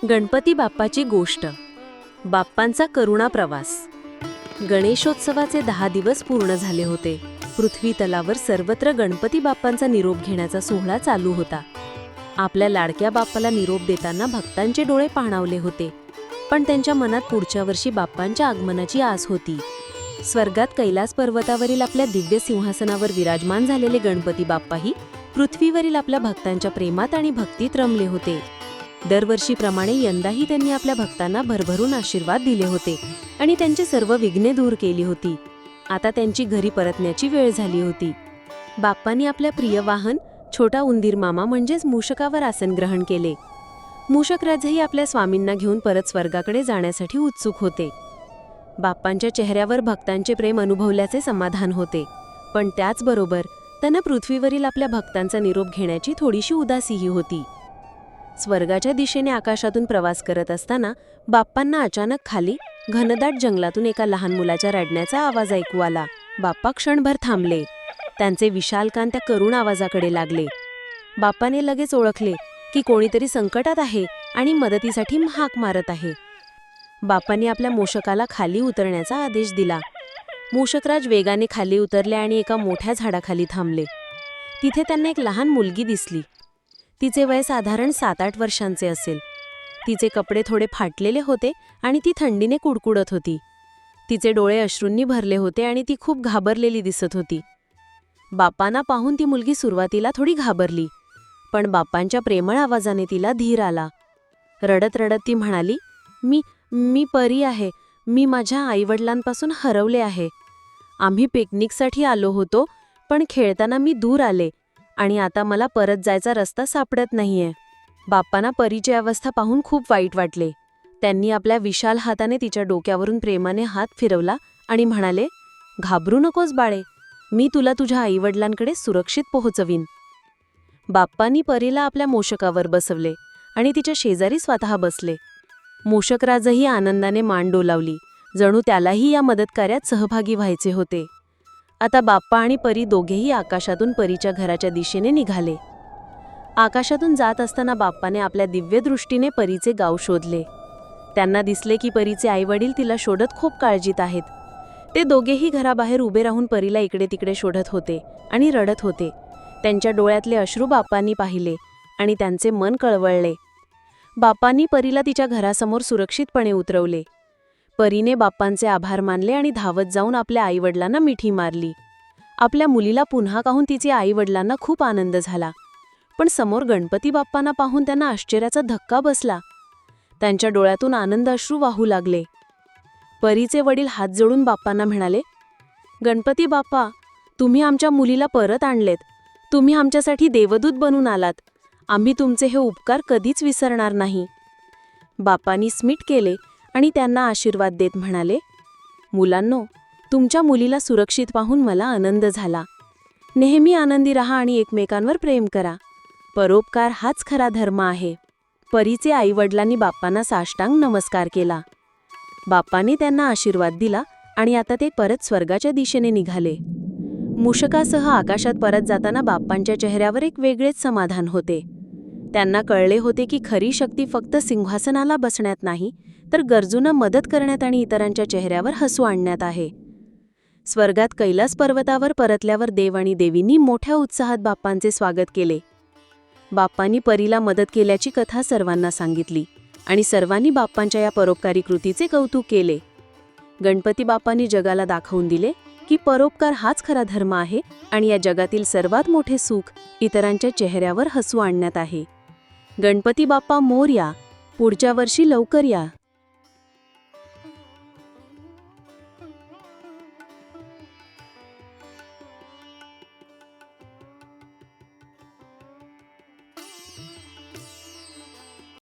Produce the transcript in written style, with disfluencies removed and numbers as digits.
गणपती बाप्पाची गोष्ट. बाप्पांचा करुणा प्रवास. गणेशोत्सवाचे 10 दिवस पूर्ण झाले होते. पृथ्वी तलावर सर्वत्र गणपती बाप्पांचा निरोप घेण्याचा सोहळा चालू होता. आपल्या लाडक्या बाप्पाला निरोप देताना भक्तांचे डोळे पाणावले होते, पण त्यांच्या मनात पुढच्या वर्षी बाप्पांच्या आगमनाची आस होती. स्वर्गात कैलास पर्वतावरील आपल्या दिव्य सिंहासनावर विराजमान झालेले गणपती बाप्पाही पृथ्वीवरील आपल्या भक्तांच्या प्रेमात आणि भक्तीत रमले होते. दरवर्षीप्रमाणे यंदाही त्यांनी आपल्या भक्तांना भरभरून आशीर्वाद दिले होते आणि त्यांची सर्व विघ्ने दूर केली होती. आता त्यांची घरी परतण्याची वेळ झाली होती. बाप्पांनी आपल्या प्रिय वाहन छोटा उंदीर मामा म्हणजेच मूषकावर आसन ग्रहण केले. मूषकराजही आपल्या स्वामींना घेऊन परत स्वर्गाकडे जाण्यासाठी उत्सुक होते. बाप्पांच्या चेहऱ्यावर भक्तांचे प्रेम अनुभवल्याचे समाधान होते, पण त्याचबरोबर त्यांना पृथ्वीवरील आपल्या भक्तांचा निरोप घेण्याची थोडीशी उदासीही होती. स्वर्गाच्या दिशेने आकाशातून प्रवास करत असताना बाप्पांना अचानक खाली घनदाट जंगलातून एका लहान मुलाच्या रडण्याचा आवाज ऐकू आला. बाप्पा क्षणभर थांबले. त्यांचे विशाल कान त्या करुण आवाजाकडे लागले. बाप्पाने लगेच ओळखले की कोणीतरी संकटात आहे आणि मदतीसाठी हाक मारत आहे. बाप्पांनी आपल्या मूषकाला खाली उतरण्याचा आदेश दिला. मूषकराज वेगाने खाली उतरले आणि एका मोठ्या झाडाखाली थांबले. तिथे त्यांना एक लहान मुलगी दिसली. तिचे वय साधारण 7-8 वर्षांचे असेल. तिचे कपडे थोडे फाटलेले होते आणि ती थंडीने कुडकुडत होती. तिचे डोळे अश्रूंनी भरले होते आणि ती खूप घाबरलेली दिसत होती. बाप्पांना पाहून ती मुलगी सुरुवातीला थोडी घाबरली, पण बाप्पांच्या प्रेमळ आवाजाने तिला धीर आला. रडत रडत ती म्हणाली, मी परी आहे. मी माझ्या आईवडिलांपासून हरवले आहे. आम्ही पिकनिकसाठी आलो होतो, पण खेळताना मी दूर आले आणि आता मला परत जायचा रस्ता सापडत नाहीये. बाप्पांना परीची अवस्था पाहून खूप वाईट वाटले. त्यांनी आपल्या विशाल हाताने तिच्या डोक्यावरून प्रेमाने हात फिरवला आणि म्हणाले, घाबरू नकोस बाळे, मी तुला तुझ्या आईवडिलांकडे सुरक्षित पोहोचवीन. बाप्पांनी परीला आपल्या मूषकावर बसवले आणि तिच्या शेजारी स्वतः बसले. मूषकराजही आनंदाने मान डोलावली, जणू त्यालाही या मदतकार्यात सहभागी व्हायचे होते. आता बाप्पा आणि परी दोघेही आकाशातून परीच्या घराच्या दिशेने निघाले. आकाशातून जात असताना बाप्पाने आपल्या दिव्य दृष्टीने परीचे गाव शोधले. त्यांना दिसले की परीचे आईवडील तिला शोधत खूप काळजीत आहेत. ते दोघेही घराबाहेर उभे राहून परीला इकडे तिकडे शोधत होते आणि रडत होते. त्यांच्या डोळ्यातले अश्रू बाप्पांनी पाहिले आणि त्यांचे मन कळवळले. बाप्पांनी परीला तिच्या घरासमोर सुरक्षितपणे उतरवले. परीने बाप्पांचे आभार मानले आणि धावत जाऊन आपल्या आईवडिलांना मिठी मारली. आपल्या मुलीला पुन्हा पाहून तिचे आईवडिलांना खूप आनंद झाला, पण समोर गणपती बाप्पांना पाहून त्यांना आश्चर्याचा धक्का बसला. त्यांच्या डोळ्यातून आनंद अश्रू वाहू लागले. परीचे वडील हात जोडून बाप्पांना म्हणाले, गणपती बाप्पा, तुम्ही आमच्या मुलीला परत आणलेत. तुम्ही आमच्यासाठी देवदूत बनून आलात. आम्ही तुमचे हे उपकार कधीच विसरणार नाही. बाप्पांनी स्मिट केले आणि त्यांना आशीर्वाद देत म्हणाले, मुलांनो, तुमच्या मुलीला सुरक्षित पाहून मला आनंद झाला. नेहमी आनंदी राहा आणि एकमेकांवर प्रेम करा. परोपकार हाच खरा धर्म आहे. परीचे आईवडिलांनी बाप्पांना साष्टांग नमस्कार केला. बाप्पांनी त्यांना आशीर्वाद दिला आणि आता ते परत स्वर्गाच्या दिशेने निघाले. मूषकासह आकाशात परत जाताना बाप्पांच्या चेहऱ्यावर एक वेगळेच समाधान होते. त्यांना कळले होते की खरी शक्ती फक्त सिंहासनाला बसण्यात नाही, तर गरजूंना मदत करण्यात आणि इतरांच्या चेहऱ्यावर हसू आणण्यात आहे. स्वर्गात कैलास पर्वतावर परतल्यावर देव आणि देवींनी मोठ्या उत्साहात बाप्पांचे स्वागत केले. बाप्पांनी परीला मदत केल्याची कथा सर्वांना सांगितली आणि सर्वांनी बाप्पांच्या या परोपकारी कृतीचे कौतुक केले. गणपती बाप्पांनी जगाला दाखवून दिले की परोपकार हाच खरा धर्म आहे आणि या जगातील सर्वात मोठे सुख इतरांच्या चेहऱ्यावर हसू आणण्यात आहे. गणपती बाप्पा मोरया. पुढच्या वर्षी लवकर या.